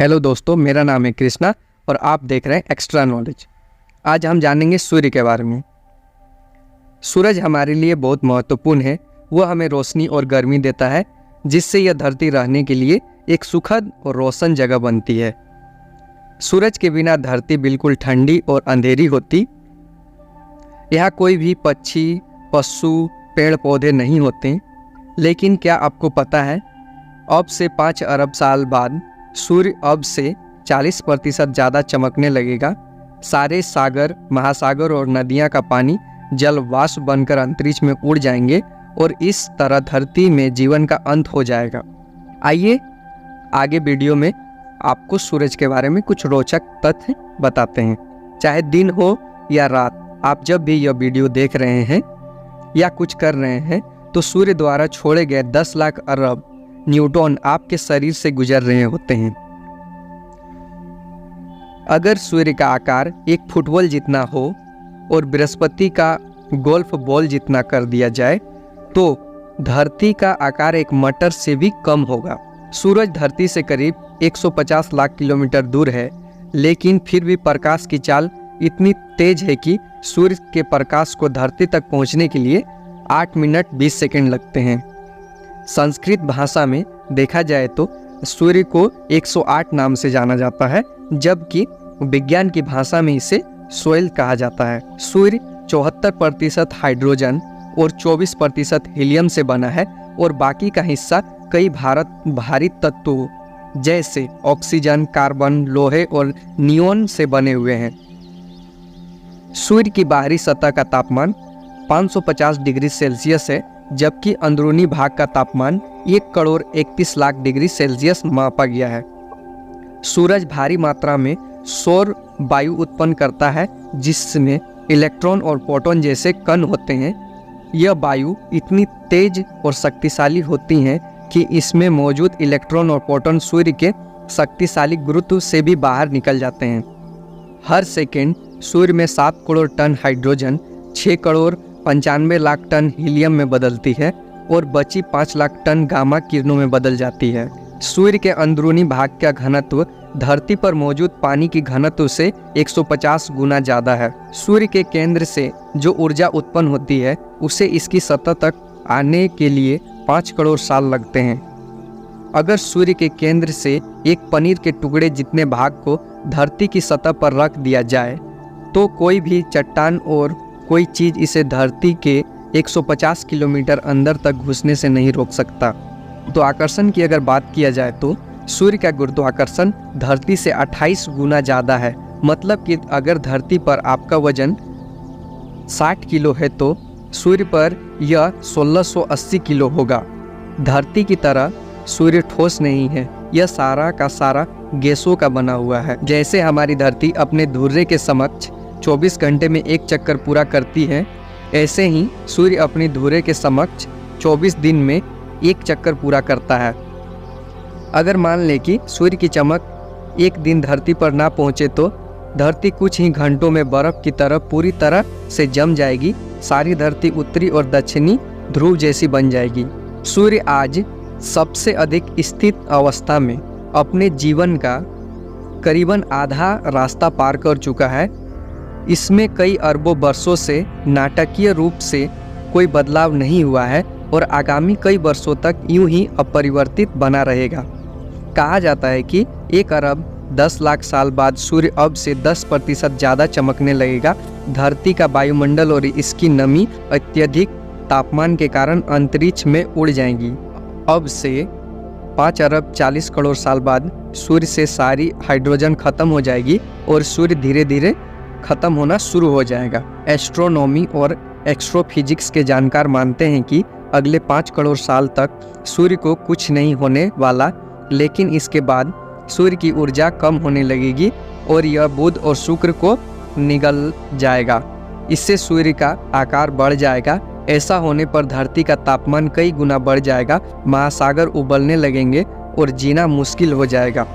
Hello दोस्तों, मेरा नाम है कृष्णा और आप देख रहे हैं एक्स्ट्रा नॉलेज। आज हम जानेंगे सूर्य के बारे में। सूरज हमारे लिए बहुत महत्वपूर्ण है। वह हमें रोशनी और गर्मी देता है, जिससे यह धरती रहने के लिए एक सुखद और रोशन जगह बनती है। सूरज के बिना धरती बिल्कुल ठंडी और अंधेरी होती। यहाँ कोई भी पक्षी, पशु, पेड़ पौधे नहीं होते। लेकिन क्या आपको पता है, अब से 5 अरब साल बाद सूर्य अब से 40% ज़्यादा चमकने लगेगा। सारे सागर, महासागर और नदियाँ का पानी जल वाष्प बनकर अंतरिक्ष में उड़ जाएंगे और इस तरह धरती में जीवन का अंत हो जाएगा। आइए आगे वीडियो में आपको सूरज के बारे में कुछ रोचक तथ्य बताते हैं। चाहे दिन हो या रात, आप जब भी यह वीडियो देख रहे हैं या कुछ कर रहे हैं तो सूर्य द्वारा छोड़े गए 10 लाख अरब न्यूट्रॉन आपके शरीर से गुजर रहे होते हैं। अगर सूर्य का आकार एक फुटबॉल जितना हो और बृहस्पति का गोल्फ बॉल जितना कर दिया जाए तो धरती का आकार एक मटर से भी कम होगा। सूरज धरती से करीब 150 लाख किलोमीटर दूर है, लेकिन फिर भी प्रकाश की चाल इतनी तेज है कि सूर्य के प्रकाश को धरती तक पहुंचने के लिए 8 मिनट 20 सेकंड लगते हैं। संस्कृत भाषा में देखा जाए तो सूर्य को 108 नाम से जाना जाता है, जबकि विज्ञान की भाषा में इसे सोयल कहा जाता है। सूर्य 74% हाइड्रोजन और 24% हीलियम से बना है और बाकी का हिस्सा कई भारी तत्वों जैसे ऑक्सीजन, कार्बन, लोहे और नियोन से बने हुए हैं। सूर्य की बाहरी सतह का तापमान 550 डिग्री सेल्सियस है, जबकि अंदरूनी भाग का तापमान 1,31,00,000 डिग्री सेल्सियस मापा गया है। सूरज भारी मात्रा में सौर वायु उत्पन्न करता है, जिसमें इलेक्ट्रॉन और प्रोटॉन जैसे कण होते हैं। यह वायु इतनी तेज और शक्तिशाली होती हैं कि इसमें मौजूद इलेक्ट्रॉन और प्रोटॉन सूर्य के शक्तिशाली गुरुत्व से भी बाहर निकल जाते हैं। हर सेकेंड सूर्य में 7 crore ton hydrogen 6 crore 95 lakh ton helium में बदलती है और बची 5 लाख टन गामा किरणों में बदल जाती है। सूर्य के अंदरूनी भाग का घनत्व धरती पर मौजूद पानी की घनत्व से 150 गुना ज़्यादा है। सूर्य के केंद्र से जो ऊर्जा उत्पन्न होती है उसे इसकी सतह तक आने के लिए 5 करोड़ साल लगते हैं। अगर सूर्य के केंद्र से एक पनीर के टुकड़े जितने भाग को धरती की सतह पर रख दिया जाए तो कोई भी चट्टान और कोई चीज़ इसे धरती के 150 किलोमीटर अंदर तक घुसने से नहीं रोक सकता। तो आकर्षण की अगर बात किया जाए तो सूर्य का गुरुत्वाकर्षण धरती से 28 गुना ज़्यादा है। मतलब कि अगर धरती पर आपका वजन 60 किलो है तो सूर्य पर यह 1680 किलो होगा। धरती की तरह सूर्य ठोस नहीं है, यह सारा का सारा गैसों का बना हुआ है। जैसे हमारी धरती अपने धुर्रे के समक्ष 24 घंटे में एक चक्कर पूरा करती है, ऐसे ही सूर्य अपनी धुरे के समक्ष 24 दिन में एक चक्कर पूरा करता है। अगर मान लें कि सूर्य की चमक एक दिन धरती पर ना पहुंचे तो धरती कुछ ही घंटों में बर्फ की तरह पूरी तरह से जम जाएगी। सारी धरती उत्तरी और दक्षिणी ध्रुव जैसी बन जाएगी। सूर्य आज सबसे अधिक स्थित अवस्था में अपने जीवन का करीबन आधा रास्ता पार कर चुका है। इसमें कई अरबों वर्षों से नाटकीय रूप से कोई बदलाव नहीं हुआ है और आगामी कई वर्षों तक यूं ही अपरिवर्तित बना रहेगा। कहा जाता है कि 1 अरब 10 लाख साल बाद सूर्य अब से 10% ज़्यादा चमकने लगेगा। धरती का वायुमंडल और इसकी नमी अत्यधिक तापमान के कारण अंतरिक्ष में उड़ जाएंगी। अब से 5 अरब 40 करोड़ साल बाद सूर्य से सारी हाइड्रोजन खत्म हो जाएगी और सूर्य धीरे धीरे खत्म होना शुरू हो जाएगा। एस्ट्रोनॉमी और एक्स्ट्रोफिजिक्स के जानकार मानते हैं कि अगले 5 करोड़ साल तक सूर्य को कुछ नहीं होने वाला, लेकिन इसके बाद सूर्य की ऊर्जा कम होने लगेगी और यह बुध और शुक्र को निगल जाएगा। इससे सूर्य का आकार बढ़ जाएगा। ऐसा होने पर धरती का तापमान कई गुना बढ़ जाएगा, महासागर उबलने लगेंगे और जीना मुश्किल हो जाएगा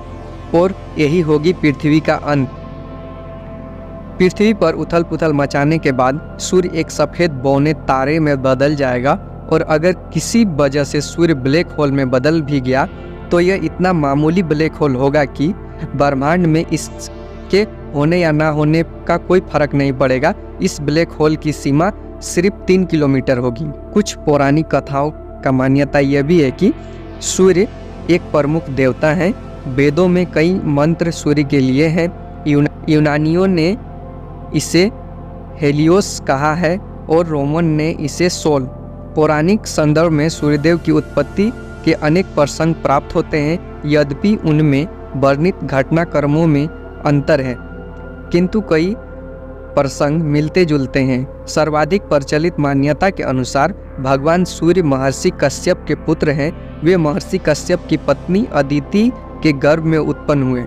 और यही होगी पृथ्वी का अंत। पृथ्वी पर उथल पुथल मचाने के बाद सूर्य एक सफ़ेद बौने तारे में बदल जाएगा और अगर किसी वजह से सूर्य ब्लैक होल में बदल भी गया तो यह इतना मामूली ब्लैक होल होगा कि ब्रह्मांड में इसके होने या ना होने का कोई फर्क नहीं पड़ेगा। इस ब्लैक होल की सीमा सिर्फ 3 किलोमीटर होगी। कुछ पौराणिक कथाओं का मान्यता यह भी है कि सूर्य एक प्रमुख देवता है। वेदों में कई मंत्र सूर्य के लिए हैं। यूनानियों ने इसे हेलियोस कहा है और रोमन ने इसे सोल। पौराणिक संदर्भ में सूर्यदेव की उत्पत्ति के अनेक प्रसंग प्राप्त होते हैं, यद्यपि उनमें वर्णित घटनाक्रमों में अंतर है, किंतु कई प्रसंग मिलते जुलते हैं। सर्वाधिक प्रचलित मान्यता के अनुसार भगवान सूर्य महर्षि कश्यप के पुत्र हैं। वे महर्षि कश्यप की पत्नी अदिति के गर्भ में उत्पन्न हुए।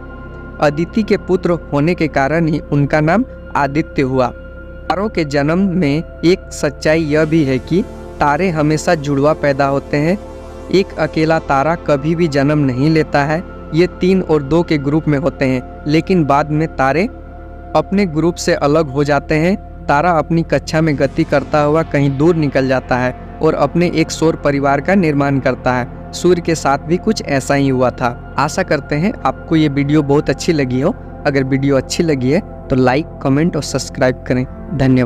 अदिति के पुत्र होने के कारण ही उनका नाम आदित्य हुआ। तारों के जन्म में एक सच्चाई यह भी है कि तारे हमेशा जुड़वा पैदा होते हैं। एक अकेला तारा कभी भी जन्म नहीं लेता है। ये 3 और 2 के ग्रुप में होते हैं, लेकिन बाद में तारे अपने ग्रुप से अलग हो जाते हैं। तारा अपनी कक्षा में गति करता हुआ कहीं दूर निकल जाता है और अपने एक सौर परिवार का निर्माण करता है। सूर्य के साथ भी कुछ ऐसा ही हुआ था। आशा करते हैं आपको ये वीडियो बहुत अच्छी लगी हो। अगर वीडियो अच्छी लगी है तो लाइक, कमेंट और सब्सक्राइब करें। धन्यवाद।